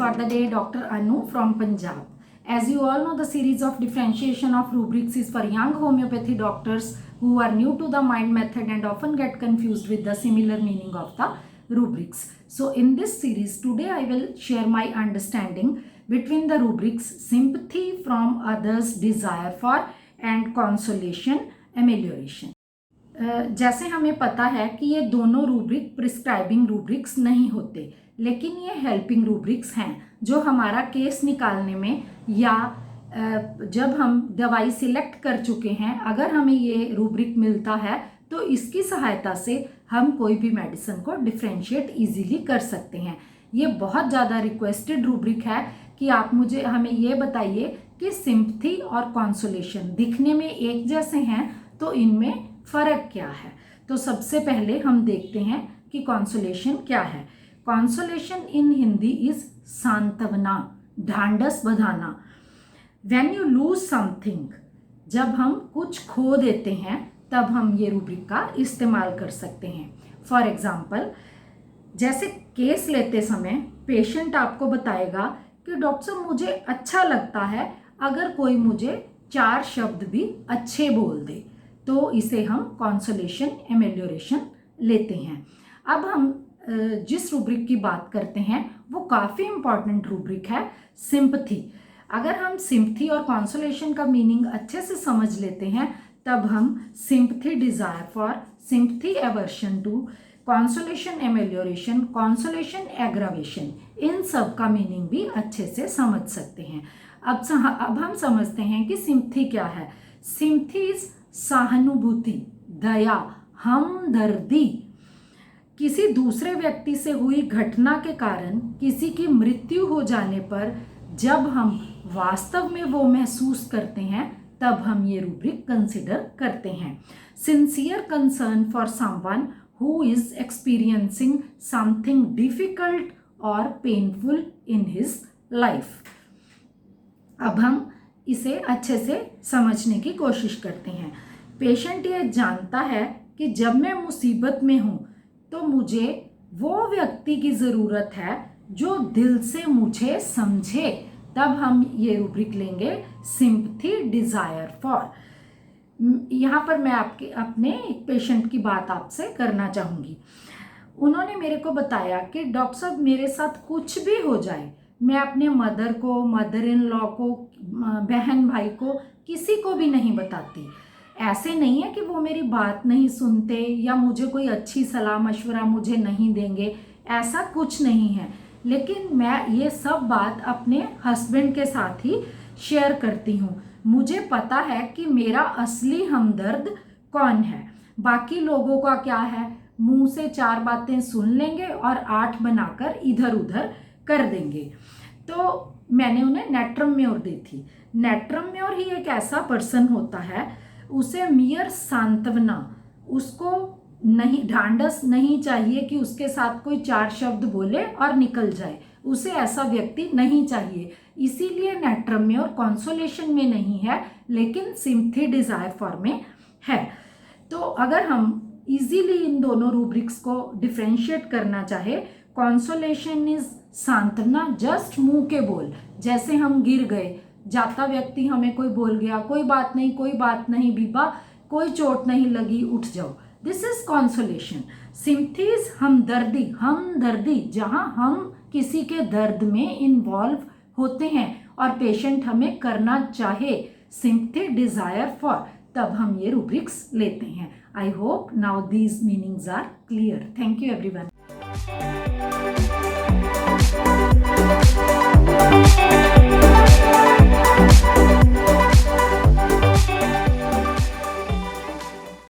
for the day, Dr. Anu from Punjab. As you all know, the series of differentiation of rubrics is for young homeopathy doctors who are new to the mind method and often get confused with the similar meaning of the rubrics. So in this series, today I will share my understanding between the rubrics sympathy from others, desire for, and consolation, amelioration. जैसे हमें पता है कि ये दोनों rubric prescribing rubrics नहीं होते, लेकिन ये हेल्पिंग रूब्रिक्स हैं जो हमारा केस निकालने में या जब हम दवाई सिलेक्ट कर चुके हैं, अगर हमें ये रूब्रिक मिलता है तो इसकी सहायता से हम कोई भी मेडिसिन को डिफ्रेंशिएट इजीली कर सकते हैं। ये बहुत ज़्यादा रिक्वेस्टेड रूब्रिक है कि आप हमें ये बताइए कि सिंपथी और कॉन्सोलेशन दिखने में एक जैसे हैं तो इनमें फ़र्क क्या है। तो सबसे पहले हम देखते हैं कि कॉन्सोलेशन क्या है। कॉन्सोलेशन इन हिंदी इज सांत्वना, ढांढस बधाना। व्हेन यू लूज समथिंग, जब हम कुछ खो देते हैं तब हम ये रूब्रिक का इस्तेमाल कर सकते हैं। फॉर एग्जाम्पल, जैसे केस लेते समय पेशेंट आपको बताएगा कि डॉक्टर साहब मुझे अच्छा लगता है अगर कोई मुझे 4 शब्द भी अच्छे बोल दे, तो इसे हम कॉन्सोलेशन एमेलियोरेशन लेते हैं। अब हम जिस रूब्रिक की बात करते हैं वो काफ़ी इम्पॉर्टेंट रूब्रिक है, सिंपथी। अगर हम सिंपथी और कॉन्सोलेशन का मीनिंग अच्छे से समझ लेते हैं तब हम sympathy desire for, sympathy aversion to, consolation amelioration, consolation aggravation, इन सब का मीनिंग भी अच्छे से समझ सकते हैं। अब हम समझते हैं कि सिंपथी क्या है। सिंपथी इज सहानुभूति, दया, हमदर्दी। किसी दूसरे व्यक्ति से हुई घटना के कारण किसी की मृत्यु हो जाने पर जब हम वास्तव में वो महसूस करते हैं तब हम ये रूब्रिक कंसिडर करते हैं। Sincere concern for someone who is experiencing something difficult और पेनफुल इन हिज लाइफ। अब हम इसे अच्छे से समझने की कोशिश करते हैं। पेशेंट ये जानता है कि जब मैं मुसीबत में हूँ तो मुझे वो व्यक्ति की ज़रूरत है जो दिल से मुझे समझे, तब हम ये रूब्रिक लेंगे सिंपथी डिज़ायर फॉर। यहाँ पर मैं अपने एक पेशेंट की बात आपसे करना चाहूँगी। उन्होंने मेरे को बताया कि डॉक्टर साहब मेरे साथ कुछ भी हो जाए, मैं अपने मदर को, मदर इन लॉ को, बहन भाई को, किसी को भी नहीं बताती। ऐसे नहीं है कि वो मेरी बात नहीं सुनते या मुझे कोई अच्छी सलाह मशवरा मुझे नहीं देंगे, ऐसा कुछ नहीं है। लेकिन मैं ये सब बात अपने हस्बैंड के साथ ही शेयर करती हूँ। मुझे पता है कि मेरा असली हमदर्द कौन है। बाकी लोगों का क्या है, मुंह से 4 बातें सुन लेंगे और 8 बनाकर इधर उधर कर देंगे। तो मैंने उन्हें नेट्रम दी थी। नेट्रम ही एक ऐसा पर्सन होता है, उसे मियर सांत्वना, उसको नहीं, ढांढस नहीं चाहिए कि उसके साथ कोई 4 शब्द बोले और निकल जाए, उसे ऐसा व्यक्ति नहीं चाहिए। इसीलिए नेट्रम और कॉन्सोलेशन में नहीं है, लेकिन सिंपथी डिज़ायर फॉर में है। तो अगर हम इजीली इन दोनों रूब्रिक्स को डिफ्रेंशिएट करना चाहे, कॉन्सोलेशन इज सांत्वना, जस्ट मुंह के बोल, जैसे हम गिर गए, जाता व्यक्ति हमें कोई बोल गया, कोई बात नहीं, कोई बात नहीं बीबा, कोई चोट नहीं लगी, उठ जाओ, this is consolation. Sympathy is हमदर्दी, हमदर्दी, जहां हम किसी के दर्द में इन्वॉल्व होते हैं और पेशेंट हमें करना चाहे सिंपथी डिज़ायर फॉर, तब हम ये रूब्रिक्स लेते हैं। I hope now these meanings are clear. Thank you everyone.